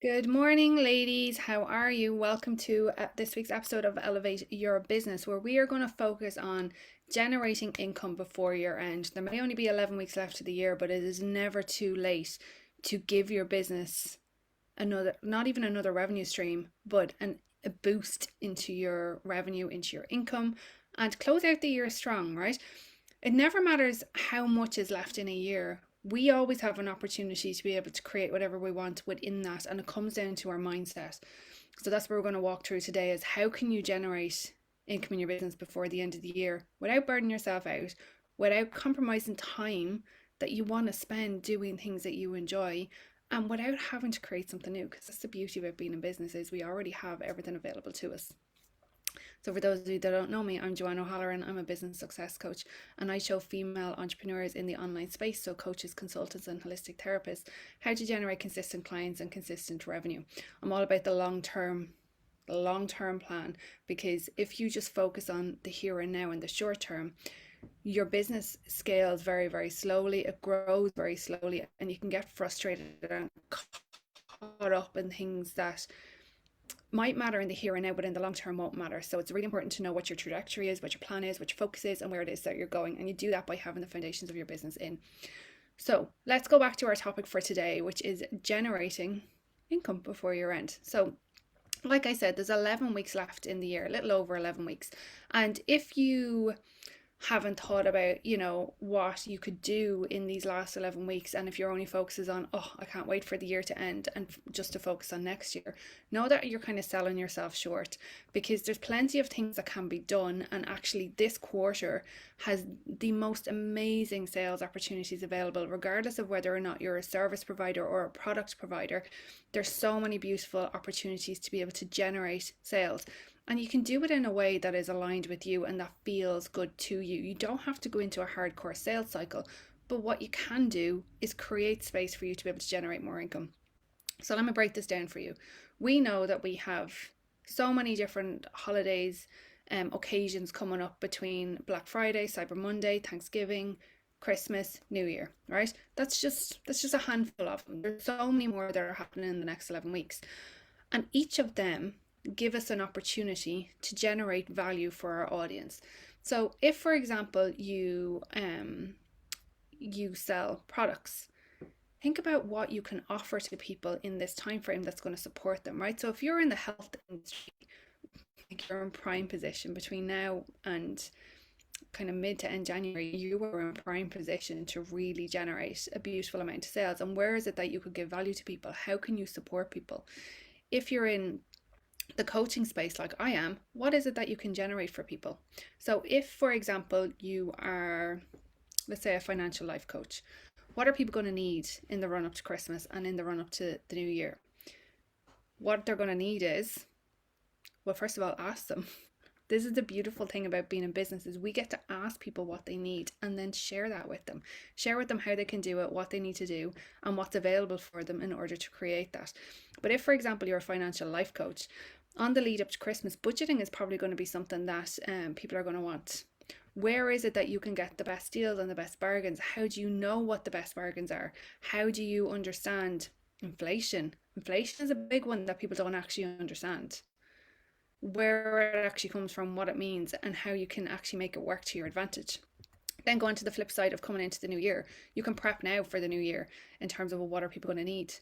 Good morning, ladies. How are you? Welcome to this week's episode of Elevate Your Business, where we are going to focus on generating income before year end. There may only be 11 weeks left of the year, but it is never too late to give your business another, not even another revenue stream, but a boost into your revenue, into your income, and close out the year strong, right? It never matters how much is left in a year. We always have an opportunity to be able to create whatever we want within that, and it comes down to our mindset. So that's what we're going to walk through today: is how can you generate income in your business before the end of the year without burning yourself out, without compromising time that you want to spend doing things that you enjoy, and without having to create something new. Because that's the beauty about being in business, is we already have everything available to us. So for those of you that don't know me, I'm Joanne O'Halloran. I'm a business success coach, and I show female entrepreneurs in the online space, so coaches, consultants, and holistic therapists, how to generate consistent clients and consistent revenue. I'm all about the long-term plan, because if you just focus on the here and now and the short term, your business scales very, very slowly. It grows very slowly, and you can get frustrated and caught up in things that might matter in the here and now, but in the long term won't matter. So it's really important to know what your trajectory is, what your plan is, what your focus is, and where it is that you're going. And you do that by having the foundations of your business in. So let's go back to our topic for today, which is generating income before year end. So like I said, there's 11 weeks left in the year, a little over 11 weeks. And if you haven't thought about, what you could do in these last 11 weeks, and if your only focus is on, oh, I can't wait for the year to end and just to focus on next year, know that you're kind of selling yourself short, because there's plenty of things that can be done. And actually this quarter has the most amazing sales opportunities available, regardless of whether or not you're a service provider or a product provider. There's so many beautiful opportunities to be able to generate sales. And you can do it in a way that is aligned with you and that feels good to you. You don't have to go into a hardcore sales cycle, but what you can do is create space for you to be able to generate more income. So let me break this down for you. We know that we have so many different holidays, occasions coming up between Black Friday, Cyber Monday, Thanksgiving, Christmas, New Year, right? That's just a handful of them. There's so many more that are happening in the next 11 weeks. And each of them give us an opportunity to generate value for our audience. So if, for example, you sell products, think about what you can offer to people in this time frame that's going to support them, right? So if you're in the health industry, you're in prime position between now and kind of mid to end January. You are in prime position to really generate a beautiful amount of sales. And where is it that you could give value to people? How can you support people? If you're in the coaching space like I am, what is it that you can generate for people? So if, for example, you are, let's say, a financial life coach, what are people going to need in the run up to Christmas and in the run up to the new year? What they're going to need is, well, first of all, ask them. This is the beautiful thing about being in business, is we get to ask people what they need and then share that with them. Share with them how they can do it, what they need to do, and what's available for them in order to create that. But if, for example, you're a financial life coach, on the lead up to Christmas, budgeting is probably going to be something that people are going to want. Where is it that you can get the best deals and the best bargains? How do you know what the best bargains are? How do you understand inflation? Inflation is a big one that people don't actually understand. Where it actually comes from, what it means, and how you can actually make it work to your advantage. Then going to the flip side of coming into the new year, you can prep now for the new year in terms of, well, what are people going to need?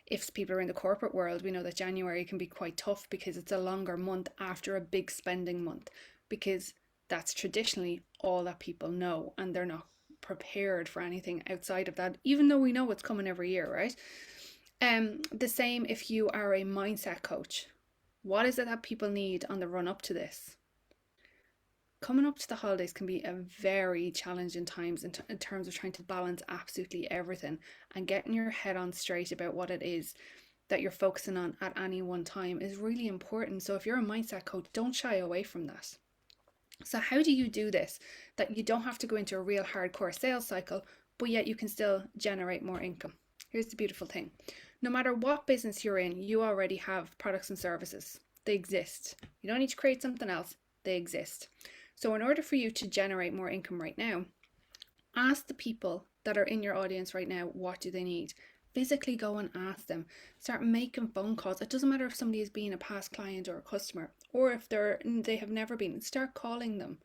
If people are in the corporate world, we know that January can be quite tough because it's a longer month after a big spending month, because that's traditionally all that people know, and they're not prepared for anything outside of that, even though we know it's coming every year, right? The same if you are a mindset coach. What is it that people need on the run up to this? Coming up to the holidays can be a very challenging times in terms of trying to balance absolutely everything and getting your head on straight about what it is that you're focusing on at any one time is really important. So if you're a mindset coach, don't shy away from that. So how do you do this, that you don't have to go into a real hardcore sales cycle, but yet you can still generate more income? Here's the beautiful thing. No matter what business you're in, you already have products and services. They exist. You don't need to create something else. They exist. So in order for you to generate more income right now, ask the people that are in your audience right now, what do they need? Physically go and ask them. Start making phone calls. It doesn't matter if somebody is being a past client or a customer, or if they have never been. Start calling them.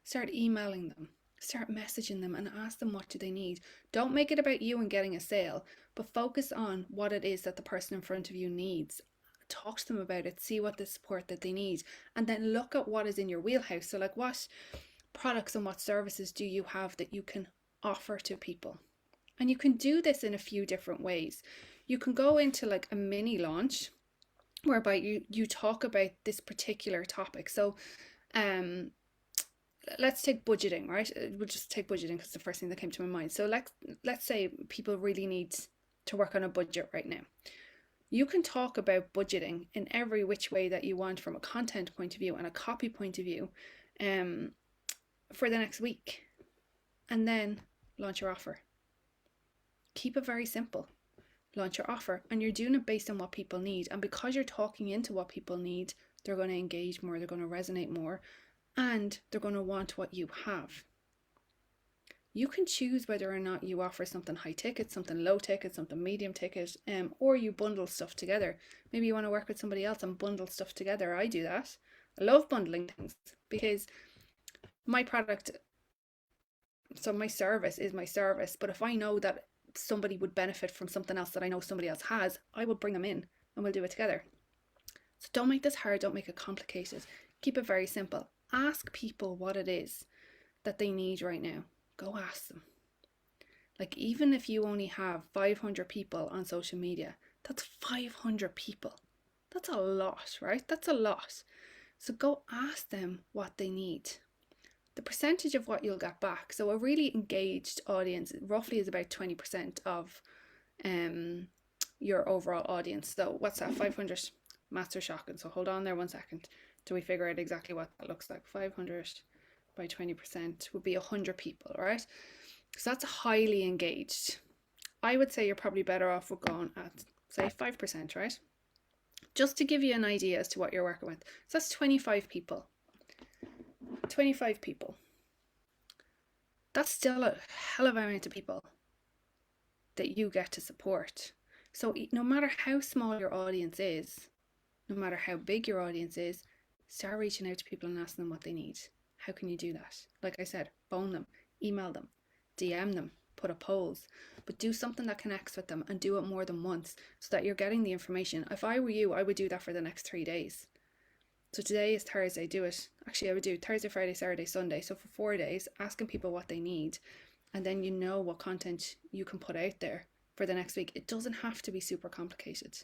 Start emailing them. Start messaging them and ask them what do they need. Don't make it about you and getting a sale, but focus on what it is that the person in front of you needs. Talk to them about it. See what the support that they need, and then look at what is in your wheelhouse. So like, what products and what services do you have that you can offer to people? And you can do this in a few different ways. You can go into like a mini launch whereby you talk about this particular topic. So let's take budgeting, right? We'll just take budgeting because it's the first thing that came to my mind. So let's say people really need to work on a budget right now. You can talk about budgeting in every which way that you want, from a content point of view and a copy point of view, for the next week, and then launch your offer. Keep it very simple. Launch your offer, and you're doing it based on what people need. And because you're talking into what people need, they're going to engage more, they're going to resonate more, and they're going to want what you have. You can choose whether or not you offer something high ticket, something low ticket, something medium ticket, or you bundle stuff together. Maybe you want to work with somebody else and bundle stuff together. I do that. I love bundling things because my product, so my service is my service, but if I know that somebody would benefit from something else that I know somebody else has, I will bring them in and we'll do it together. So don't make this hard, don't make it complicated. Keep it very simple. Ask people what it is that they need right now. Go ask them. Like, even if you only have 500 people on social media, that's 500 people. That's a lot, right? That's a lot. So go ask them what they need. The percentage of what you'll get back. So a really engaged audience roughly is about 20% of your overall audience. So what's that? 500 maths are shocking. So hold on there 1 second till we figure out exactly what that looks like. 500 by 20% would be 100 people, right? So that's highly engaged. I would say you're probably better off with going at, say, 5%, right? Just to give you an idea as to what you're working with. So that's 25 people. 25 people. That's still a hell of an amount of people that you get to support. So no matter how small your audience is, no matter how big your audience is, start reaching out to people and asking them what they need. How can you do that? Like I said, phone them, email them, DM them, put up polls, but do something that connects with them and do it more than once so that you're getting the information. If I were you, I would do that for the next 3 days. So today is Thursday, do it. Actually, I would do Thursday, Friday, Saturday, Sunday. So for 4 days, asking people what they need. And then you know what content you can put out there for the next week. It doesn't have to be super complicated.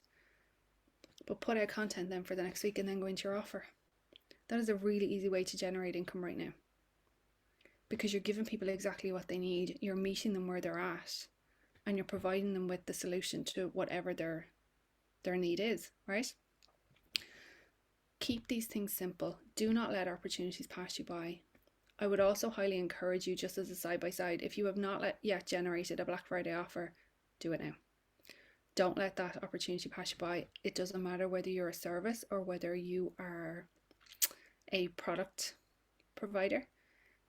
But put out content then for the next week and then go into your offer. That is a really easy way to generate income right now. Because you're giving people exactly what they need. You're meeting them where they're at. And you're providing them with the solution to whatever their need is, right? Keep these things simple. Do not let opportunities pass you by. I would also highly encourage you, just as a side-by-side, if you have not yet generated a Black Friday offer, do it now. Don't let that opportunity pass you by. It doesn't matter whether you're a service or whether you are a product provider.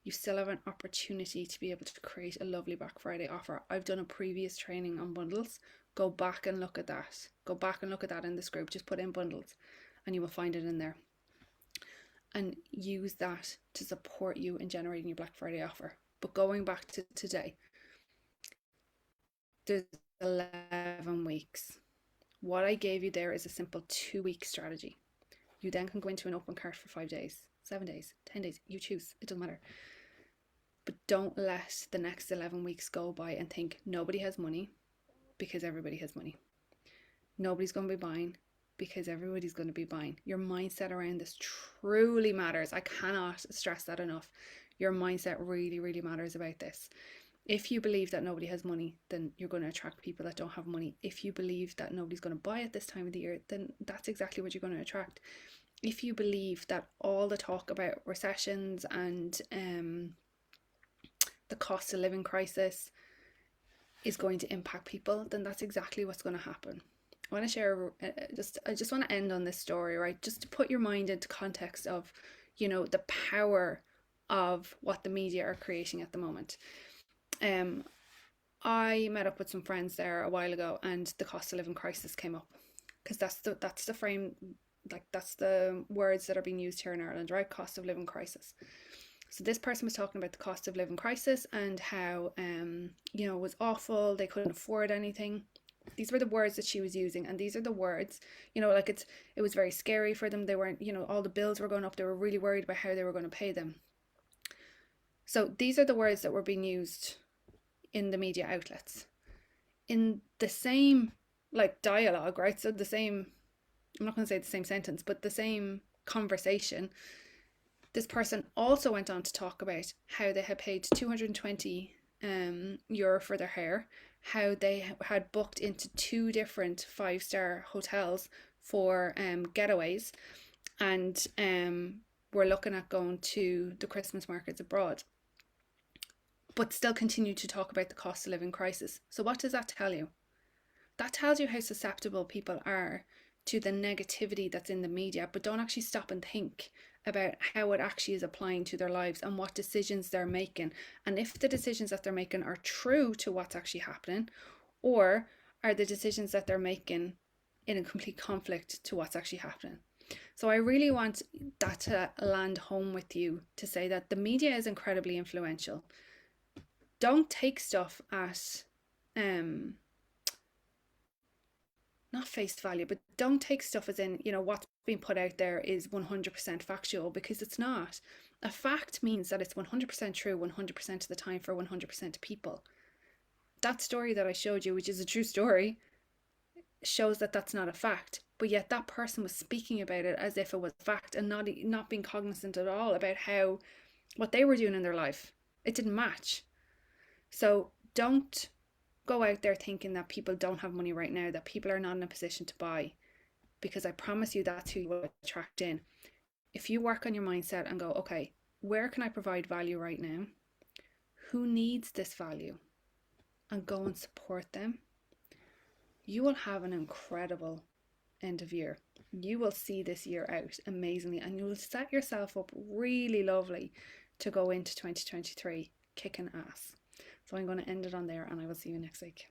You still have an opportunity to be able to create a lovely Black Friday offer. I've done a previous training on bundles. Go back and look at that. Go back and look at that in this group. Just put in bundles and you will find it in there. And use that to support you in generating your Black Friday offer. But going back to today, there's 11 weeks. What I gave you there is a simple 2-week strategy. You then can go into an open cart for 5 days, 7 days, 10 days. You choose. It doesn't matter. But don't let the next 11 weeks go by and think nobody has money because everybody has money. Nobody's going to be buying because everybody's going to be buying. Your mindset around this truly matters. I cannot stress that enough. Your mindset really, really matters about this. If you believe that nobody has money, then you're going to attract people that don't have money. If you believe that nobody's going to buy at this time of the year, then that's exactly what you're going to attract. If you believe that all the talk about recessions and the cost of living crisis is going to impact people, then that's exactly what's going to happen. I want to share, I just want to end on this story, right? Just to put your mind into context of, the power of what the media are creating at the moment. I met up with some friends there a while ago, and the cost of living crisis came up, because that's the frame, like that's the words that are being used here in Ireland, right? Cost of living crisis. So this person was talking about the cost of living crisis and how it was awful. They couldn't afford anything. These were the words that she was using, and these are the words, like it was very scary for them. They weren't, all the bills were going up. They were really worried about how they were going to pay them. So these are the words that were being used in the media outlets. In the same dialogue, right? So the same, I'm not going to say the same sentence, but the same conversation, this person also went on to talk about how they had paid 220 euro for their hair, how they had booked into 2 different 5-star hotels for getaways, and were looking at going to the Christmas markets abroad, but still continue to talk about the cost of living crisis. So what does that tell you? That tells you how susceptible people are to the negativity that's in the media, but don't actually stop and think about how it actually is applying to their lives and what decisions they're making, and if the decisions that they're making are true to what's actually happening, or are the decisions that they're making in a complete conflict to what's actually happening. So I really want that to land home with you, to say that the media is incredibly influential. Don't take stuff at not face value, but don't take stuff as in, what's being put out there is 100% factual, because it's not. A fact means that it's 100% true 100% of the time for 100% of people. That story that I showed you, which is a true story, shows that that's not a fact, but yet that person was speaking about it as if it was a fact, and not being cognizant at all about how what they were doing in their life. It didn't match. So don't go out there thinking that people don't have money right now, that people are not in a position to buy, because I promise you that's who you will attract in. If you work on your mindset and go, okay, where can I provide value right now? Who needs this value? And go and support them. You will have an incredible end of year. You will see this year out amazingly, and you will set yourself up really lovely to go into 2023 kicking ass. So I'm going to end it on there, and I will see you next week.